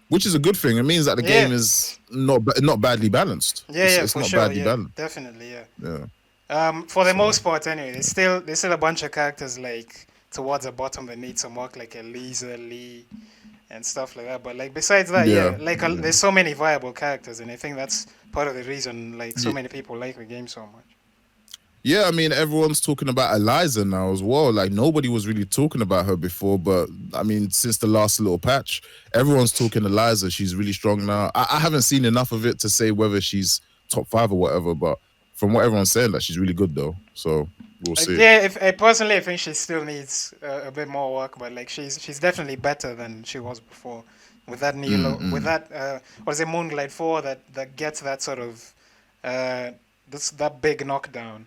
which is a good thing. It means that the
yeah,
game is not badly balanced.
yeah,
It's
for
not
sure,
badly
yeah,
balanced.
definitely, yeah.
Yeah.
For the
So
most part, anyway, there's still a bunch of characters like towards the bottom that need some work, like Elisa, Lee, and stuff like that. But like besides that,
yeah,
yeah, like
yeah.
there's so many viable characters, and I think that's part of the reason like so
Ye-
many people like the game so much.
Yeah, I mean, everyone's talking about Eliza now as well. Like, nobody was really talking about her before, but I mean, since the last little patch, everyone's talking Eliza. She's really strong now. I haven't seen enough of it to say whether she's top 5 or whatever, but from what everyone's saying, that she's really good though. So we'll see.
Yeah, if I personally I think she still needs a bit more work, but like she's definitely better than she was before. With that with that what is it, Moonlight 4 that gets that sort of that big knockdown.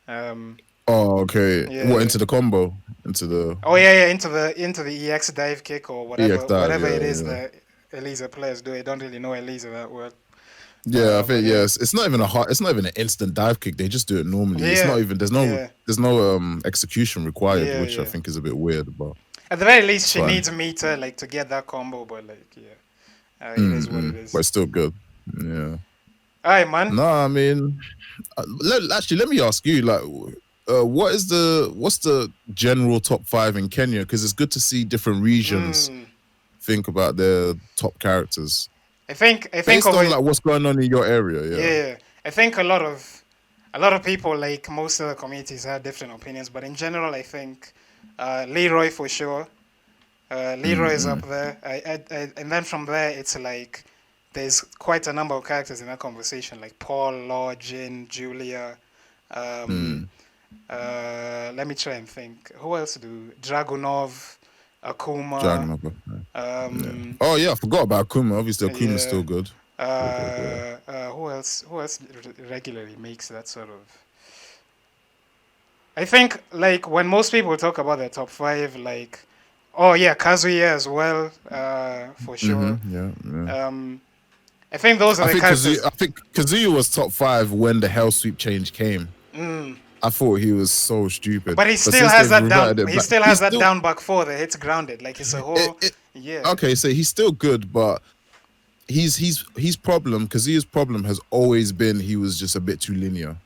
Um,
Oh, okay.
yeah,
What,
yeah.
into the combo? Into the
Oh yeah, into the EX dive kick or
EX dive,
whatever it
yeah,
is
yeah.
that Elisa players do. I don't really know Elisa that well.
Yeah, I
But
think
yeah,
yes. It's not even it's not even an instant dive kick. They just do it normally. It's
yeah,
not even
yeah,
there's no execution required,
yeah,
which I
yeah.
think is a bit weird, but
At the very least,
it's
she
fine.
needs meter like to get that combo, but like yeah, it is what it
But
is.
it's still good. Yeah.
All right, man.
No, I mean, actually, let me ask you, like, what's the general top 5 in Kenya? Because it's good to see different regions think about their top characters
I think
based
of
on
it.
like what's going on in your area. Yeah.
Yeah, I think a lot of people, like most of the communities, have different opinions, but in general, I think Leroy for sure. Leroy is up there, and then from there, it's like there's quite a number of characters in that conversation, like Paul, Law, Jin, Julia. Um, Let me try and think. Who else do Dragunov, Akuma?
Dragon Ball. Yeah.
Um,
Oh yeah, I forgot about Akuma. Obviously, Akuma's
yeah.
still good. Still good. Yeah.
Who else? Regularly makes that sort of? I think like when most people talk about the top five, like, oh yeah, Kazuya as well, for sure.
Yeah. Yeah.
Um, I think those are the characters.
I think Kazuya was top 5 when the Hell Sweep change came. I thought he was so stupid.
But he still
since
has
they've
that down.
reverted it
He
back-
still
he's
has that
still-
down back four that hits grounded. Like it's a whole. Yeah.
Okay, so he's still good, but his problem, Kazuya's problem has always been he was just a bit too linear.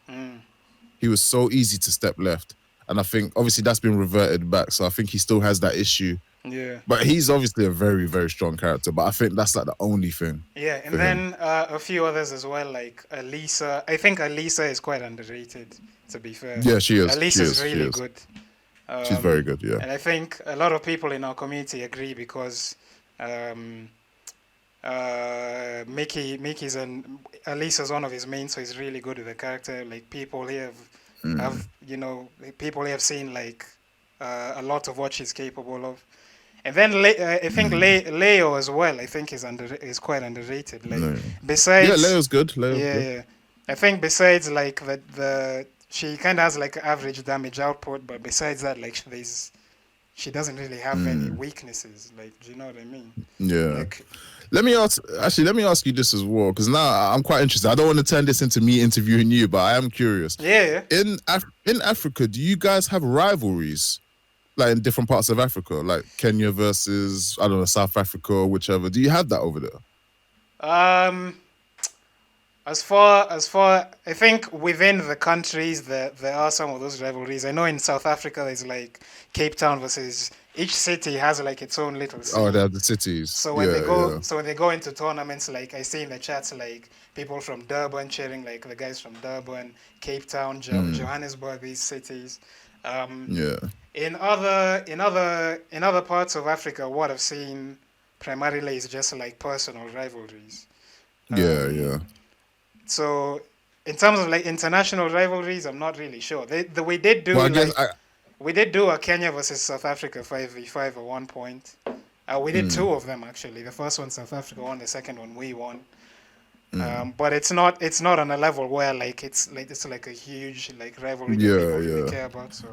He was so easy to step left. And I think obviously that's been reverted back. So I think he still has that issue.
Yeah.
But he's obviously a very, very strong character. But I think that's like the only thing.
Yeah, and then a few others as well, like Alisa. I think Alisa is quite underrated, to be fair.
Yeah, she is.
Alisa is really good.
She's very good, yeah.
And I think a lot of people in our community agree because Mickey's and Alisa's one of his main, so he's really good with the character. Like people here people here have seen like a lot of what she's capable of. And then I think Leo as well. I think is quite underrated. Like besides,
Leo's good. Leo's good.
Yeah. I think besides like she kind of has like average damage output, but besides that, like she doesn't really have any weaknesses. Like, do you know what I mean?
Yeah.
Like,
let me ask you this as well, because now I'm quite interested. I don't want to turn this into me interviewing you, but I am curious.
Yeah.
In Africa, do you guys have rivalries? Like in different parts of Africa, like Kenya versus, I don't know, South Africa or whichever. Do you have that over there?
As far, I think within the countries there are some of those rivalries. I know in South Africa there's like Cape Town versus each city has like its own little city.
Oh, they're the cities.
So when they go into tournaments, like I see in the chats like people from Durban cheering like the guys from Durban, Cape Town, Johannesburg, these cities. In other parts of Africa, what I've seen primarily is just like personal rivalries.
Yeah.
So, in terms of like international rivalries, I'm not really sure. We did do we did do a Kenya versus South Africa 5v5 at one point. We did two of them actually. The first one South Africa won, the second one we won. But it's not on a level where like it's like a huge like rivalry that people really care about. So.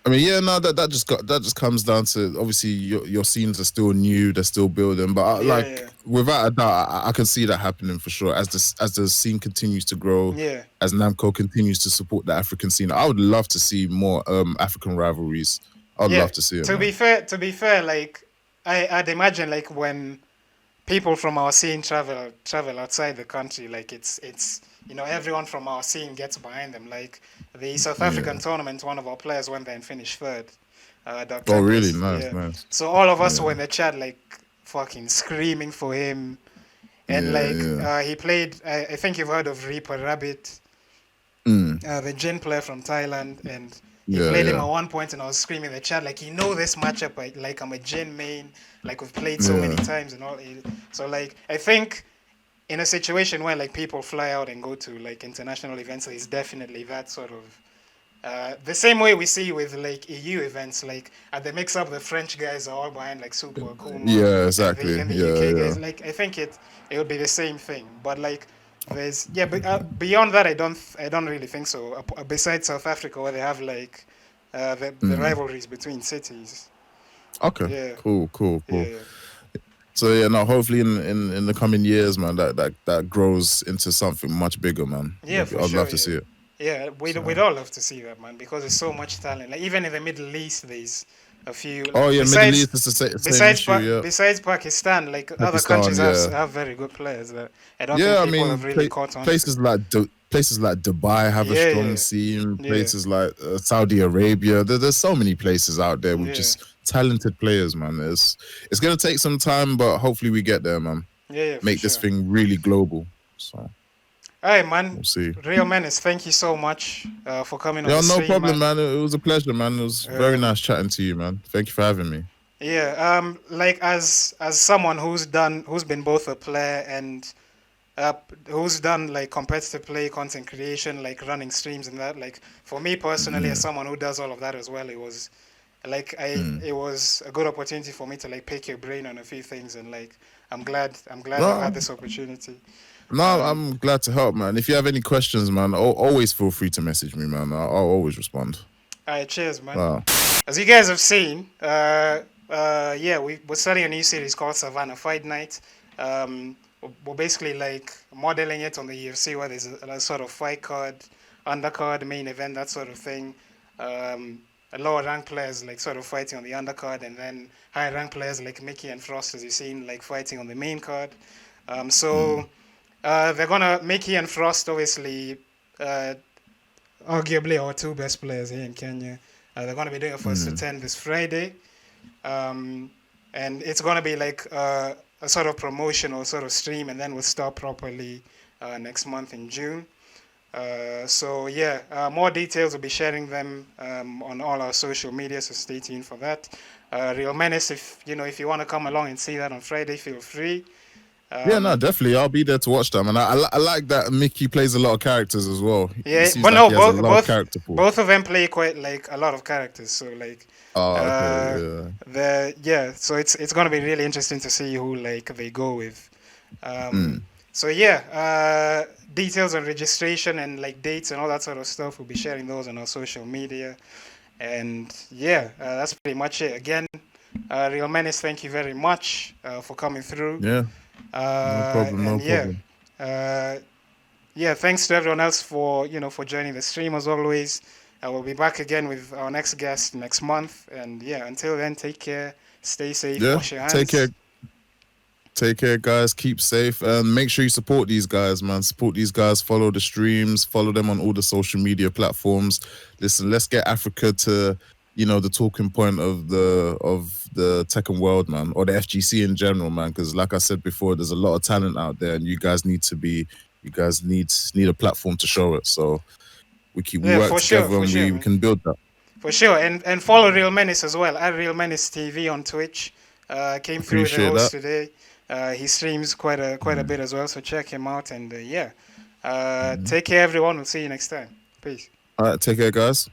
I mean, that just comes down to obviously your scenes are still new, they're still building, but without a doubt, I can see that happening for sure as the scene continues to grow.
Yeah.
As Namco continues to support the African scene, I would love to see more African rivalries. I'd love to see it.
To be fair, like I'd imagine like when people from our scene travel outside the country, like it's everyone from our scene gets behind them. Like the South African tournament, one of our players went there and finished third.
Oh, really? Nice.
So all of us were in the chat, like fucking screaming for him, and he played. I think you've heard of Reaper Rabbit, the Jin player from Thailand, and he played him at one point, and I was screaming in the chat like, this matchup, like I'm a Jin main, like we've played so many times and all. So like I think. In a situation where like people fly out and go to like international events, there's definitely that sort of the same way we see with like EU events. Like at the mix up, the French guys are all behind like Super Akuma.
Yeah, exactly.
And the UK guys. Like I think it would be the same thing. But like there's but beyond that, I don't really think so. Besides South Africa, where they have like the rivalries between cities.
Okay.
Yeah.
Cool.
Yeah.
So hopefully in the coming years, man, that grows into something much bigger, man.
Yeah,
I'd love to see it.
Yeah, we'd all love to see that, man, because there's so much talent. Like even in the Middle East, there's a few. Like,
Middle East is the same issue,
besides Pakistan, like other countries have very good players that I don't think people have really caught on.
Places like places like Dubai have a
Yeah,
strong
yeah,
scene.
yeah,
Places like Saudi Arabia. There's so many places out there with
yeah,
just talented players, man. It's gonna take some time, but hopefully we get there, man.
yeah, for
Make this
sure.
thing really global. So
All right, man.
we'll see.
RealMenace, thank you so much for coming on
Yeah,
the
no
stream,
problem,
man.
man. It was a pleasure, man. It was very
Um,
nice chatting to you, man. Thank you for having me.
yeah, like as someone who's been both a player and uh, who's done like competitive play, content creation, like running streams and that. Like for me personally, as
Mm,
someone who does all of that as well, it was like
mm.
it was a good opportunity for me to like pick your brain on a few things, and like I'm glad I've had
No,
this opportunity.
no,
Um,
I'm glad to help, man. If you have any questions, man, always feel free to message me, man. I'll always respond.
all right, cheers, man.
Wow.
As you guys have seen, yeah, we're starting a new series called Savanna Fight Night. We're basically like modeling it on the UFC, where there's a sort of fight card, undercard, main event, that sort of thing. A lower ranked players like sort of fighting on the undercard, and then higher ranked players like Mickey and Frost, as you've seen, like fighting on the main card.
Mm,
They're gonna Mickey and Frost, obviously, uh, arguably our two best players here in Kenya. They're gonna be doing a first to
mm,
10 this Friday, um, and it's gonna be like a sort of promotional sort of stream, and then we'll start properly next month in June. So yeah, more details we'll be sharing them on all our social media. So stay tuned for that. RealMenace, if you want to come along and see that on Friday, feel free.
Yeah, no,
Um,
definitely. I'll be there to watch them, and I like that Mickey plays a lot of characters as well. He
yeah,
seems
but
like
no,
he has a
both
large
both
character pool.
both of them play quite like a lot of characters. So like,
Oh, okay,
uh,
yeah.
so it's gonna be really interesting to see who like they go with. Um,
Mm.
so yeah, details on registration and like dates and all that sort of stuff. We'll be sharing those on our social media. And yeah, that's pretty much it. Again, Real Menace, thank you very much for coming through.
Yeah, no problem, no
And yeah,
problem.
uh, yeah, thanks to everyone else for for joining the stream as always. We'll be back again with our next guest next month. And yeah, until then, take care, stay safe,
Yeah,
wash your
take care.
hands.
Take care, guys. Keep safe and make sure you support these guys, man. Support these guys. Follow the streams. Follow them on all the social media platforms. Listen, let's get Africa to, the talking point of the Tekken world, man, or the FGC in general, man. Because like I said before, there's a lot of talent out there, and you guys need a platform to show it. So we
Yeah,
work
for sure,
together
for
and
sure,
we
man.
can build that.
For sure, and follow Real Menace as well at Real Menace TV on Twitch. Came through with the
Appreciate
host
that.
today. He streams quite a bit as well, so check him out. And yeah,
Mhm.
take care, everyone. We'll see you next time. Peace.
All right, take care, guys.